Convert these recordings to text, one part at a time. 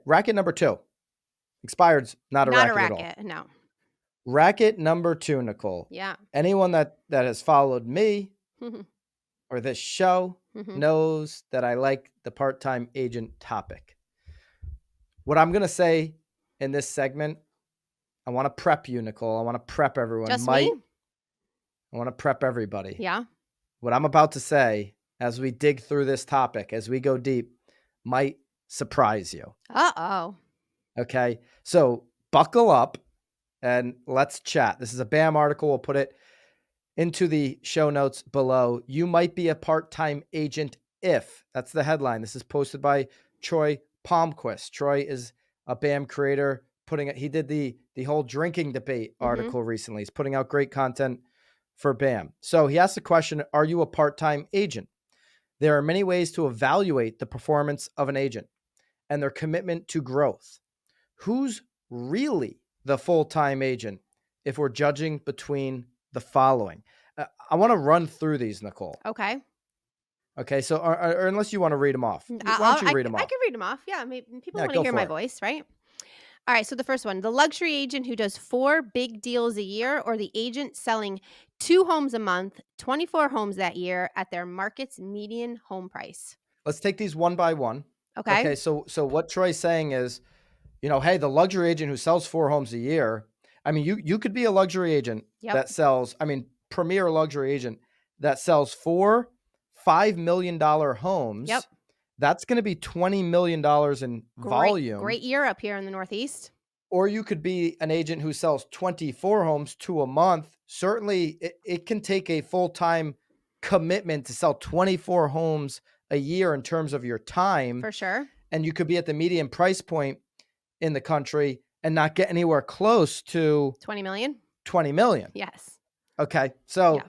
racket number 2. Expired's not a Not a racket at all. racket. No. Racket number 2, Nicole. Yeah. Anyone that has followed me or this show knows that I like the part-time agent topic. What I'm going to say in this segment, I want to prep you, Nicole. I want to prep everyone. Just me? I want to prep everybody. Yeah. What I'm about to say, as we dig through this topic, as we go deep, might surprise you. Uh-oh. Okay. So buckle up and let's chat. This is a BAM article. We'll put it into the show notes below. You might be a part-time agent if. That's the headline. This is posted by Troy Palmquist. Troy is a BAM creator. He did the whole drinking debate article recently. He's putting out great content for BAM. So he asked the question, are you a part-time agent? There are many ways to evaluate the performance of an agent and their commitment to growth. Who's really the full-time agent if we're judging between the following? I want to run through these, Nicole. Okay. Okay. So, or unless you want to read them off. Why don't you read them off? I can read them off. Yeah. Maybe people want to go hear for my it. voice, right? All right. So the first one, the luxury agent who does 4 big deals a year, or the agent selling 2 homes a month, 24 homes that year at their market's median home price. Let's take these one by one. Okay. Okay. So what Troy's saying is, hey, the luxury agent who sells 4 homes a year. I mean, you could be a luxury agent that sells, premier luxury agent that sells 4 $5 million homes. Yep. That's going to be $20 million in volume. Great year up here in the Northeast. Or you could be an agent who sells 24 homes to a month. Certainly, it can take a full-time commitment to sell 24 homes a year in terms of your time. For sure. And you could be at the median price point in the country and not get anywhere close to 20 million. 20 million. Yes. Okay. So,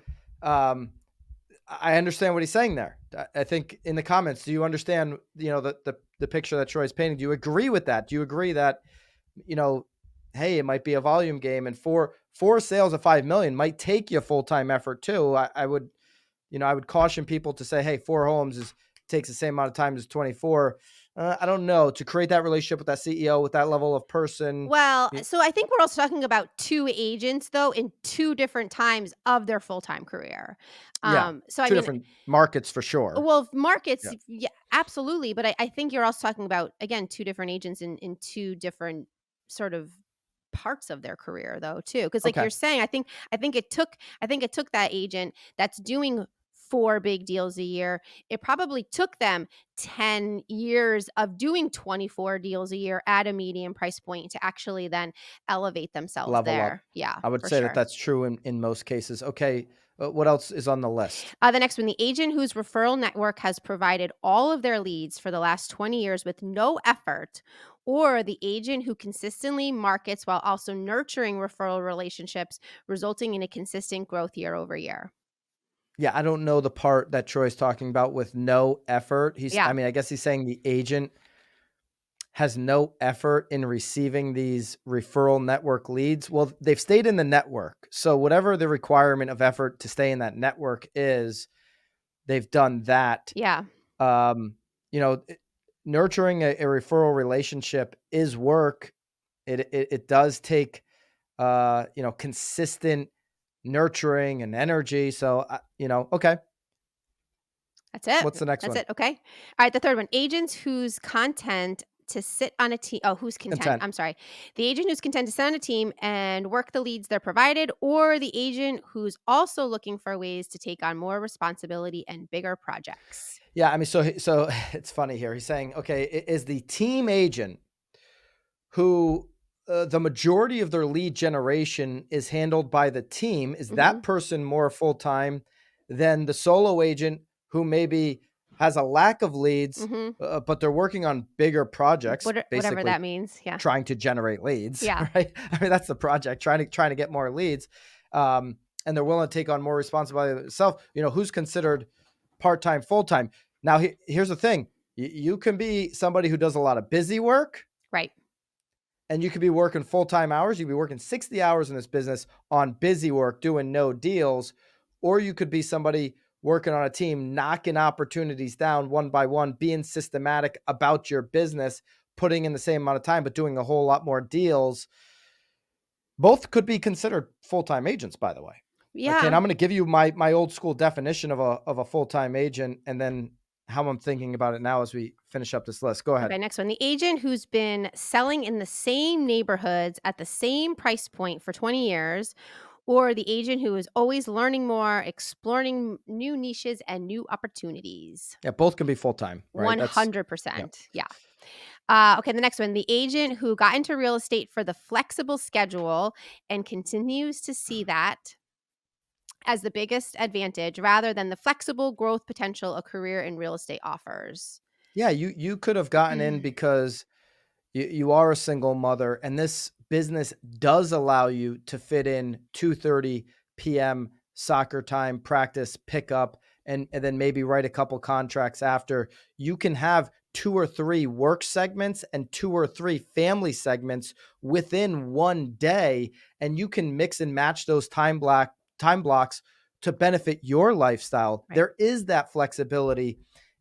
I understand what he's saying there. I think in the comments, do you understand, the picture that Troy's painting? Do you agree with that? Do you agree that, hey, it might be a volume game, and four sales of 5 million might take you full-time effort too. I would caution people to say, hey, 4 homes takes the same amount of time as 24. I don't know, to create that relationship with that CEO, with that level of person. Well, so I think we're also talking about 2 agents, though, in 2 different times of their full-time career. So 2 different markets for sure. Well, markets, yeah, absolutely. But I think you're also talking about, again, 2 different agents in 2 different sort of parts of their career, though, too. Because like you're saying, I think it took that agent that's doing 4 big deals a year. It probably took them 10 years of doing 24 deals a year at a median price point to actually then elevate themselves Level there. up. Yeah, I would say that's true in most cases. Okay. What else is on the list? The next one, the agent whose referral network has provided all of their leads for the last 20 years with no effort, or the agent who consistently markets while also nurturing referral relationships, resulting in a consistent growth year over year. Yeah, I don't know the part that Troy's talking about with no effort. I guess he's saying the agent has no effort in receiving these referral network leads. Well, they've stayed in the network. So whatever the requirement of effort to stay in that network is, they've done that. Yeah. Nurturing a referral relationship is work. It does take, consistent nurturing and energy. So, okay. That's it. What's the next one? That's it. Okay. All right. The third one, agents whose content to sit on a team. Oh, who's content? I'm sorry. The agent who's content to sit on a team and work the leads they're provided, or the agent who's also looking for ways to take on more responsibility and bigger projects. Yeah. So it's funny here. He's saying, okay, is the team agent who the majority of their lead generation is handled by the team, is that person more full-time than the solo agent who maybe has a lack of leads, but they're working on bigger projects, whatever that means. Yeah. Trying to generate leads. Yeah. Right. That's the project, trying to get more leads. And they're willing to take on more responsibility themselves. Who's considered part-time, full-time. Now, here's the thing. You can be somebody who does a lot of busy work. Right. And you could be working full-time hours. You could be working 60 hours in this business on busy work, doing no deals. Or you could be somebody working on a team, knocking opportunities down one by one, being systematic about your business, putting in the same amount of time, but doing a whole lot more deals. Both could be considered full-time agents, by the way. Okay. And Yeah. I'm going to give you my old school definition of a full-time agent, and then how I'm thinking about it now as we finish up this list. Go ahead. Okay, next one. The agent who's been selling in the same neighborhoods at the same price point for 20 years, or the agent who is always learning more, exploring new niches and new opportunities. Yeah, both can be full-time, right? That's yeah. 100%. Yeah. Okay, the next one. The agent who got into real estate for the flexible schedule and continues to see that as the biggest advantage rather than the flexible growth potential a career in real estate offers. Yeah, you could have gotten in because you are a single mother, and this business does allow you to fit in 2:30 p.m. soccer time, practice, pickup, and then maybe write a couple contracts after. You can have 2 or 3 work segments and 2 or 3 family segments within one day, and you can mix and match those time blocks to benefit your lifestyle. Right. There is that flexibility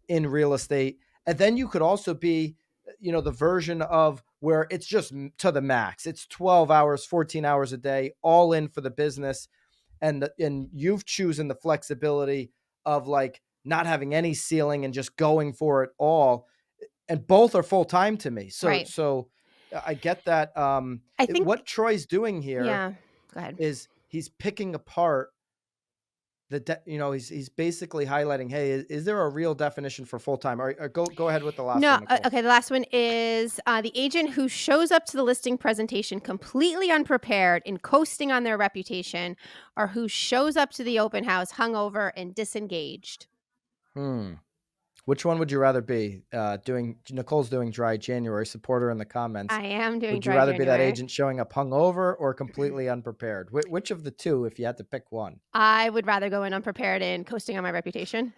in real estate. And then you could also be, the version of where it's just to the max. It's 12 hours, 14 hours a day, all in for the business. And you've chosen the flexibility of like not having any ceiling and just going for it all. And both are full time to me. So, Right. so I get that. I think What Troy's doing here yeah. Go ahead. is he's picking apart he's basically highlighting, hey, is there a real definition for full time? Or go ahead with the last No, one, Nicole. okay, the last one is, the agent who shows up to the listing presentation completely unprepared and coasting on their reputation, or who shows up to the open house hungover and disengaged. Which one would you rather be? Nicole's doing dry January. Support her in the comments. I am doing Would you dry rather be that January. agent showing up hungover or completely unprepared? Which of the two, if you had to pick one? I would rather go in unprepared and coasting on my reputation.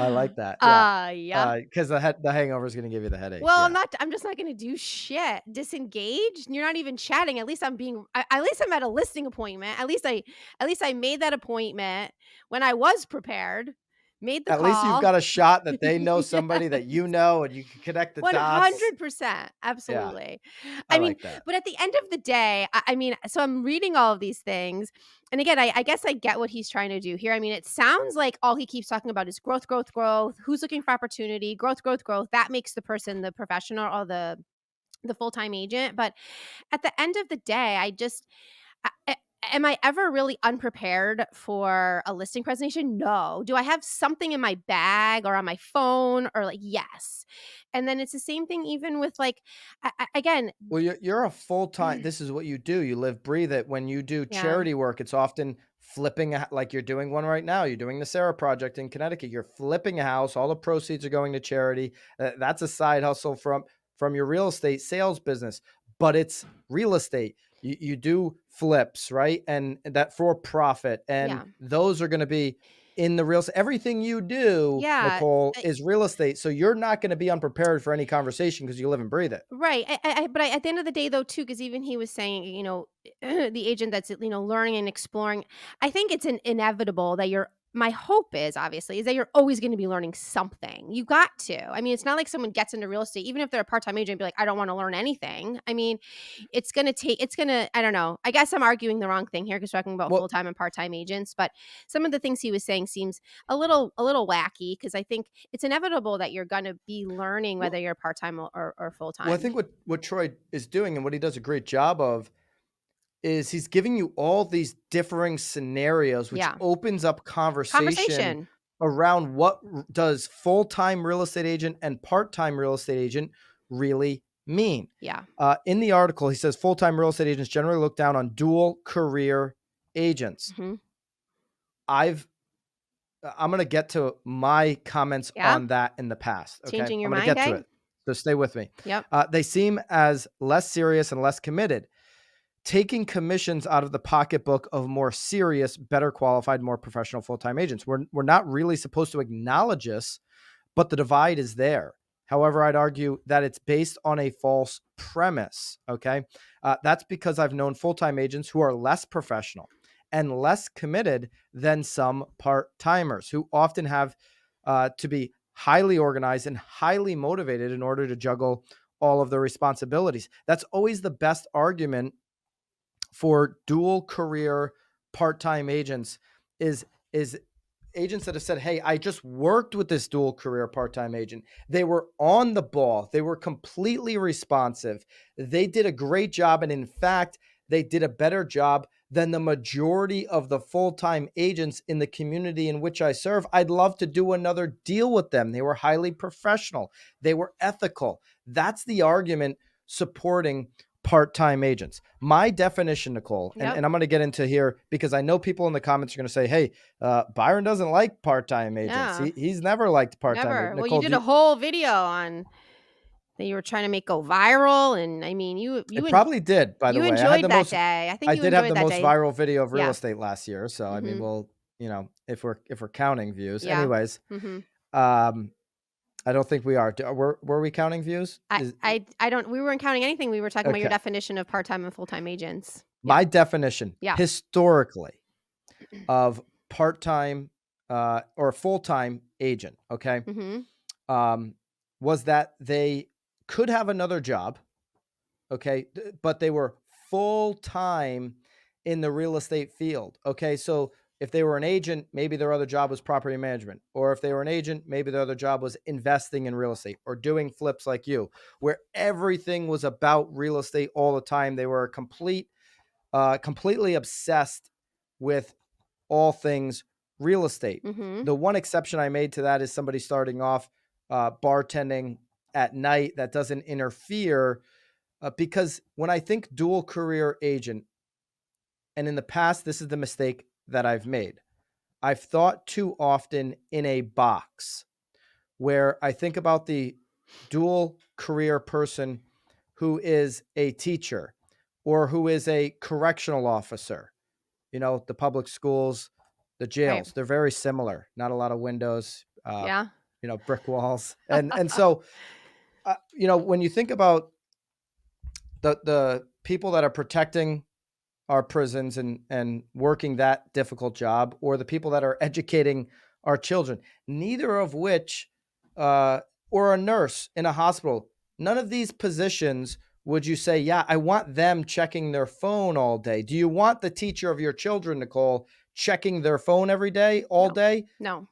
I like that. Yeah. Yeah. Because the hangover is going to give you the headache. Well, Yeah. I'm just not gonna do shit. Disengaged? You're not even chatting. At least at least I'm at a listing appointment. At least I made that appointment when I was prepared, made the At least you've call. got a shot that they know Yeah. somebody that and you can connect the dots. 100%. Yeah. Absolutely. I I mean, like that. but at the end of the day, I mean, so I'm reading all of these things. And again, I guess I get what he's trying to do here. I mean, it sounds like all he keeps talking about is growth, growth, growth. Who's looking for opportunity? Growth, growth, growth. That makes the person the professional or the full-time agent. But at the end of the day, am I ever really unprepared for a listing presentation? No. Do I have something in my bag or on my phone or like, yes. And then it's the same thing even with like, again, Well, you're a full-time, this is what you do. You live, breathe it. When you do yeah, charity work, it's often flipping like you're doing one right now. You're doing the Sarah Project in Connecticut. You're flipping a house. All the proceeds are going to charity. That's a side hustle from your real estate sales business, but it's real estate. You do flips, right? And that for profit. And yeah, those are going to be in the real estate. Everything you do, yeah. Nicole, is real estate. So you're not going to be unprepared for any conversation because you live and breathe it. Right. But at the end of the day, though, too, because even he was saying, the agent that's, learning and exploring, I think it's inevitable that my hope is obviously is that you're always going to be learning something. You got to. I mean, it's not like someone gets into real estate, even if they're a part-time agent, and be like, I don't want to learn anything. I mean, I don't know. I guess I'm arguing the wrong thing here because talking about Well, full-time and part-time agents, but some of the things he was saying seems a little wacky because I think it's inevitable that you're going to be learning well, whether you're part-time or Well, I full-time. think what Troy is doing and what he does a great job of is he's giving you all these differing scenarios, which Yeah. opens up conversation Conversation. around what does full-time real estate agent and part-time real estate agent really mean. Yeah. In the article, he says full-time real estate agents generally look down on dual career agents. Mhm. I'm going to get to my comments Yeah. on that in the past. Okay. Changing your I'm going to mind, get to eh? it. So stay with me. Yep. They seem as less serious and less committed, taking commissions out of the pocketbook of more serious, better qualified, more professional full-time agents. We're not really supposed to acknowledge this, but the divide is there. However, I'd argue that it's based on a false premise. Okay. That's because I've known full-time agents who are less professional and less committed than some part-timers who often have to be highly organized, and highly motivated in order to juggle all of the responsibilities. That's always the best argument for dual career part-time agents is agents that have said, hey, I just worked with this dual career part-time agent. They were on the ball. They were completely responsive. They did a great job. And in fact, they did a better job than the majority of the full-time agents in the community in which I serve. I'd love to do another deal with them. They were highly professional. They were ethical. That's the argument supporting part-time agents. My definition, Nicole, and Yep. I'm going to get into here because I know people in the comments are going to say, hey, Byron doesn't like part-time agents. Yeah. He's never liked part-time agents. Never. Well, you Nicole, did a whole video on that you were trying to make go viral, and I mean, it probably did, by the you way. I had enjoyed the that most, day. I think I you did have enjoyed the that most day. viral video of real Yeah. estate last year. So, I mean, Mhm. we'll, if we're counting views Yeah. anyways, Mhm. um, I don't think we are. Were we counting views? I don't we weren't counting anything. We were talking about your Okay. definition of part-time and full-time agents. Yeah. My definition Yeah. historically of part-time or full-time agent, okay, Mhm. um, was that they could have another job, okay, but they were full-time in the real estate field, okay? So if they were an agent, maybe their other job was property management, or if they were an agent, maybe their other job was investing in real estate or doing flips like you, where everything was about real estate all the time. They were completely obsessed with all things real estate. Mhm. The one exception I made to that is somebody starting off bartending at night that doesn't interfere, because when I think dual career agent, and in the past, this is the mistake that I've made. I've thought too often in a box where I think about the dual career person who is a teacher or who is a correctional officer. The public schools, the Right. jails, they're very similar. Not a lot of windows, Yeah. brick walls. And so, when you think about the people that are protecting our prisons and working that difficult job, or the people that are educating our children, neither of which, or a nurse in a hospital, none of these positions would you say, yeah, I want them checking their phone all day. Do you want the teacher of your children, Nicole, checking their phone every day, all No. day? No.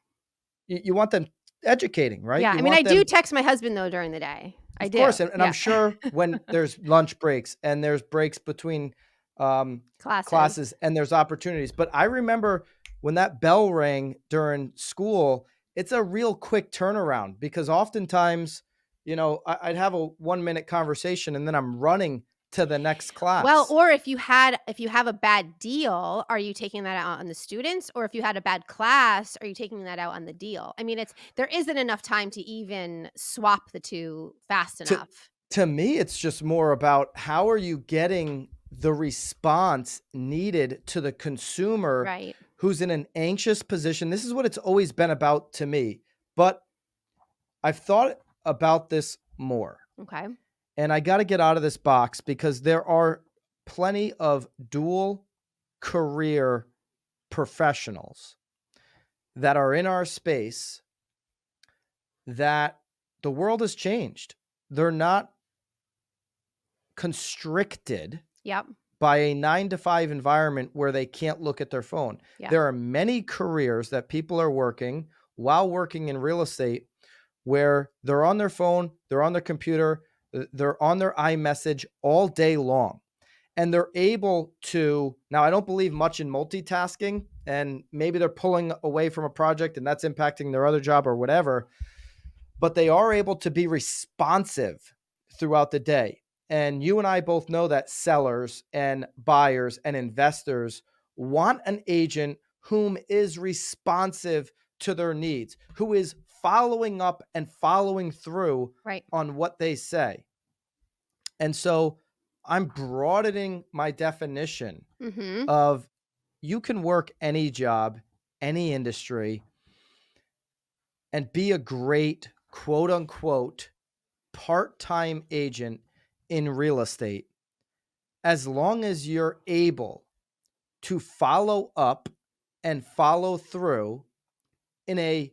You want them educating, right? Yeah. You I mean, I want do them. text my husband though during the day. I Of do. course, and I'm Yeah. sure when there's lunch breaks and there's breaks between Classes. classes and there's opportunities. But I remember when that bell rang during school, it's a real quick turnaround because oftentimes, I'd have a 1-minute conversation and then I'm running to the next Well, class. or if you have a bad deal, are you taking that out on the students? Or if you had a bad class, are you taking that out on the deal? I mean, there isn't enough time to even swap the two fast To enough. to me, it's just more about how are you getting the response needed to the consumer Right. who's in an anxious position. This is what it's always been about to me. But I've thought about this more, Okay. and I got to get out of this box because there are plenty of dual career professionals that are in our space that the world has changed. They're not constricted Yep. by a 9 to 5 environment where they can't look at their phone. Yeah. There are many careers that people are working while working in real estate where they're on their phone, they're on their computer, they're on their iMessage all day long. And they're able to, now I don't believe much in multitasking, and maybe they're pulling away from a project and that's impacting their other job or whatever, but they are able to be responsive throughout the day. And you and I both know that sellers and buyers and investors want an agent whom is responsive to their needs, who is following up and following through Right. on what they say. And so I'm broadening my definition Mhm. of you can work any job, any industry, and be a great quote unquote part-time agent in real estate as long as you're able to follow up and follow through in a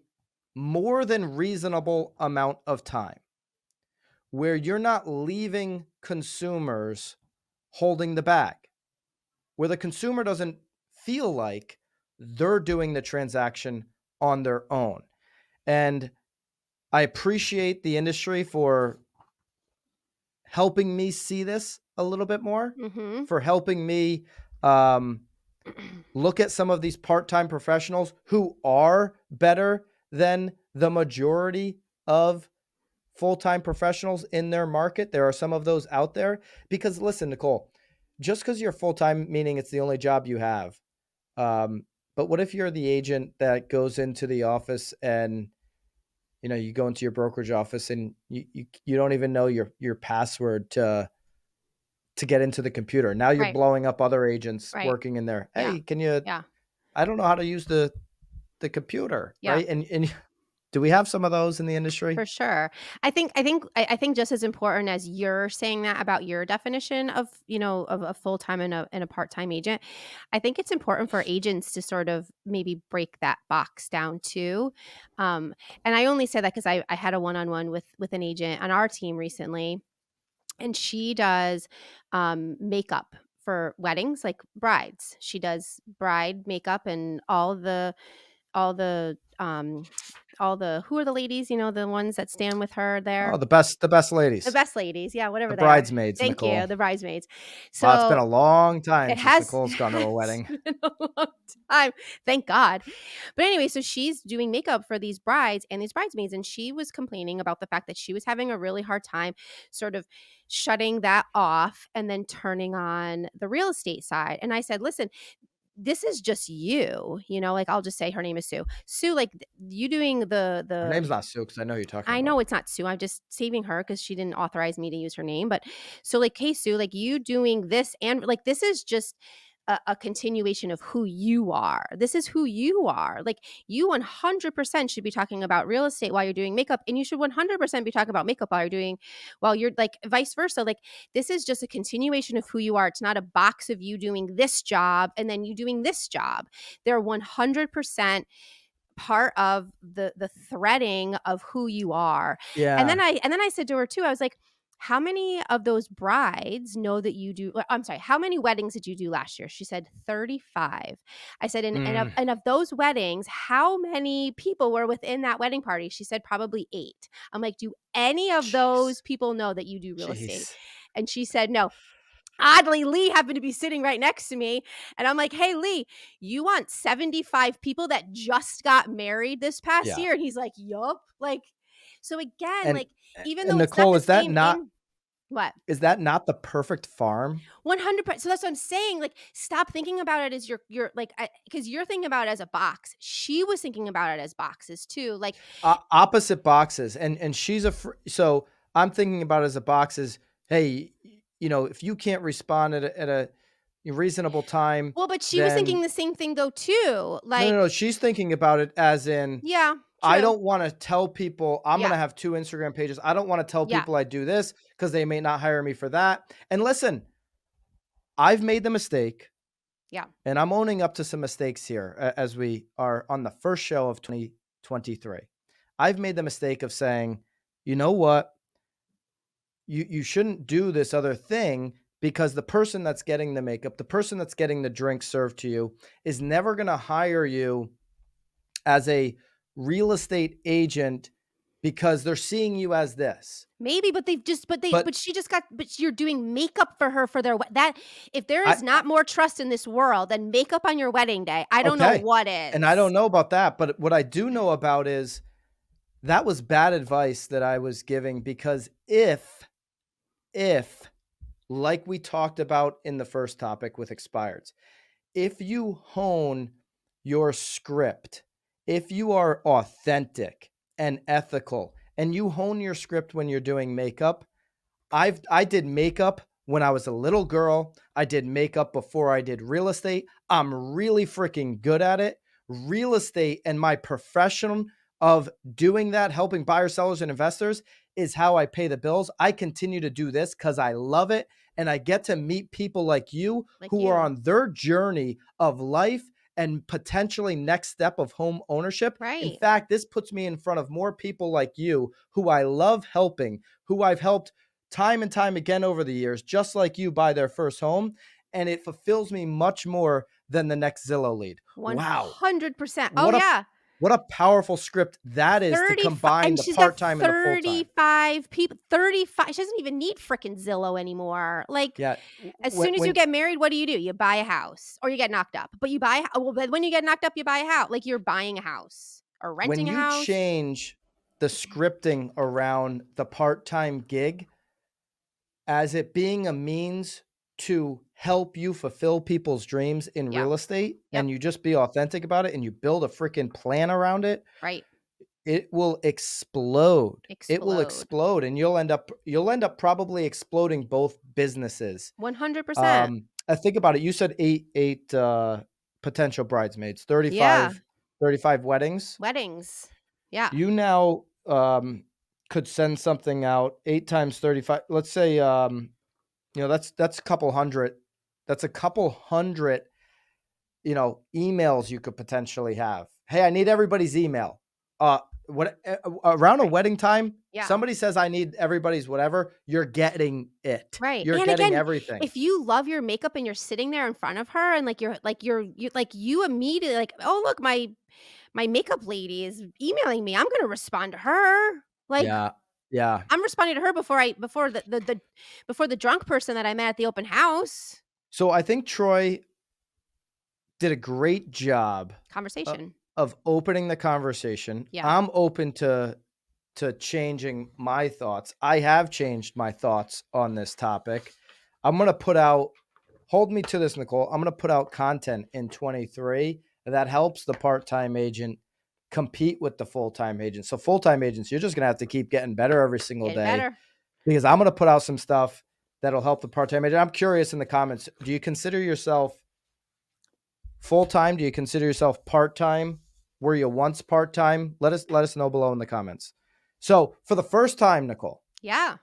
more than reasonable amount of time where you're not leaving consumers holding the bag, where the consumer doesn't feel like they're doing the transaction on their own. And I appreciate the industry for helping me see this a little bit more, Mhm. for helping me um, look at some of these part-time professionals who are better than the majority of full-time professionals in their market. There are some of those out there because listen, Nicole, just because you're full-time, meaning it's the only job you have. Um, but what if you're the agent that goes into the office and you go into your brokerage office and you don't even know your password to get into the computer. Now you're Right. blowing up other agents Right. working in there. Yeah. Hey, can you Yeah. I don't know how to use the computer, Yeah. right? And do we have some of those in the industry? For sure. I think just as important as you're saying that about your definition of, of a full-time and a part-time agent, I think it's important for agents to sort of maybe break that box down too. Um, and I only say that because I had a one-on-one with an agent on our team recently, and she does makeup for weddings, like brides. She does bride makeup and all the all the who are the ladies, the ones that stand with her Oh, there? the best The ladies, best ladies, yeah, the whatever they are. bridesmaids, Thank Nicole. you, the bridesmaids. Wow, it's been So, a long time it since has Nicole's gone to a it's wedding. been a long time, thank God. But anyway, so she's doing makeup for these brides and these bridesmaids, and she was complaining about the fact that she was having a really hard time sort of shutting that off and then turning on the real estate side, and I said, "Listen, this is just you, like, I'll just say her name is Sue. Sue, like, you doing Her the name's not Sue because I know who you're talking I about. know it's not Sue, I'm just saving her because she didn't authorize me to use her name, but so, like, "Hey, Sue, like, you doing this and like, this is just a continuation of who you are. This is who you are. Like, you 100% should be talking about real estate while you're doing makeup, and you should 100% be talking about makeup while you're like, vice versa. Like, this is just a continuation of who you are. It's not a box of you doing this job and then you doing this job. They're 100% part of the threading of who you are." And then Yeah. I said to her too, I was like, "How many of those brides know that you do I'm sorry, how many weddings did you do last year?" She said 35. I said, Mm, and of those weddings, how many people were within that wedding party?" She said probably 8. I'm like, "Do any of jeez. those people know that you do real estate?" Jeez. And she said, "No." Oddly, Lee happened to be sitting right next to me, and I'm like, "Hey, Lee, you want 75 people that just got married this past Yeah. year?" And he's like, "Yup." Like, so again, And like, even and though it's not Nicole, the same in what? is that not the perfect farm? 100%. So that's what I'm saying. Like, stop thinking about it as your like, because you're thinking about it as a box. She was thinking about it as boxes too. Like, Opposite boxes, and she's so I'm thinking about it as a box is, hey, if you can't respond at a reasonable time, well, but she was then thinking the same thing though too. no, no, Like, no. She's thinking about it as in, yeah, I true. don't want to tell people I'm going Yeah, to have 2 Instagram pages. I don't want to tell yeah, people I do this because they may not hire me for that. And listen, I've made the mistake, yeah. and I'm owning up to some mistakes here as we are on the first show of 2023. I've made the mistake of saying, you know what? You shouldn't do this other thing because the person that's getting the makeup, the person that's getting the drink served to you is never going to hire you as a real estate agent because they're seeing you as this. Maybe, but they've just But but she just got but you're doing makeup for her for their that if there is I not more trust in this world than makeup on your wedding day, I don't know okay. what And I is. don't know about that, but what I do know about is that was bad advice that I was giving because if like we talked about in the first topic with expireds, if you hone your script, if you are authentic and ethical, and you hone your script when you're doing makeup, I did makeup when I was a little girl. I did makeup before I did real estate. I'm really freaking good at it. Real estate and my profession of doing that, helping buyers, sellers, and investors is how I pay the bills. I continue to do this because I love it. And I get to meet people like you Like who are you. on their journey of life and potentially next step of home ownership. In Right. fact, this puts me in front of more people like you who I love helping, who I've helped time and time again over the years, just like you, buy their first home. And it fulfills me much more than the next Zillow lead. Wow. 100%. Oh, What a yeah. what a powerful script that is to 35, combine and the she's got part-time and the full-time. 35 people, 35. She doesn't even need frickin' Zillow anymore. Like, Yeah. as soon as you When get married, what do? You buy a house or you get knocked up. But you buy a well, but when you get knocked up, you buy a house. Like, you're buying a house or when renting a you house. change the scripting around the part-time gig as it being a means to help you fulfill people's dreams in Yep. real estate, Yep. and you just be authentic about it and you build a freaking plan around it, Right. it will explode. It will Explode. explode, and you'll end up probably exploding both businesses. 100%. I think about it. You said eight potential bridesmaids, Yeah. 35 weddings. Weddings. Yeah. You now could send something out 8 times 35. Let's say that's a couple hundred. That's a couple hundred, emails you could potentially have. Hey, I need everybody's email. Around a Right. wedding time, Yeah. somebody says I need everybody's whatever, you're getting it. Right. You're And getting again, everything. if you love your makeup and you're sitting there in front of her and you immediately like, "Oh, look, my makeup lady is emailing me. I'm going to respond to her." Like, Yeah. Yeah. I'm responding to her before the drunk person that I met at the open house. So I think Troy did a great job o- Conversation. of opening the conversation. Yeah. I'm open to changing my thoughts. I have changed my thoughts on this topic. I'm going to put out, hold me to this, Nicole. I'm going to put out content in 23 that helps the part-time agent compete with the full-time agent. So full-time agents, you're just going to have to keep getting better every single Getting day, better. because I'm going to put out some stuff that'll help the part-time agent. I'm curious in the comments, do you consider yourself full-time? Do you consider yourself part-time? Were you once part-time? Let us know below in the comments. So for the first time, Nicole, Yeah.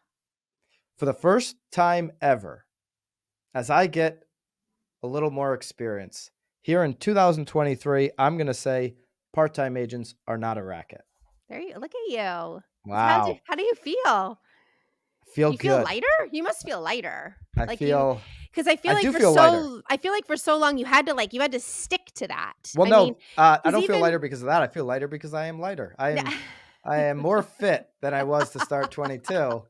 for the first time ever, as I get a little more experience here in 2023, I'm going to say part-time agents are not a racket. There you look at you. Wow. How do you feel? Feel Do you feel good. lighter? You must feel lighter. I Like you feel, Because I do feel lighter. I feel like for so long you had to stick to that. Well, I mean, no, I because don't feel even lighter because of that. I feel lighter because I am lighter. I am more fit than I was to start 22.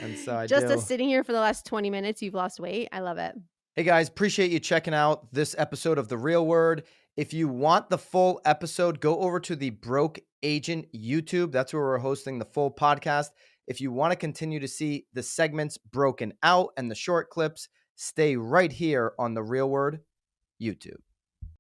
And so I just us do. sitting here for the last 20 minutes, you've lost weight. I love it. Hey guys, appreciate you checking out this episode of The Real Word. If you want the full episode, go over to the Broke Agent YouTube. That's where we're hosting the full podcast. If you want to continue to see the segments broken out and the short clips, stay right here on The Real Word YouTube.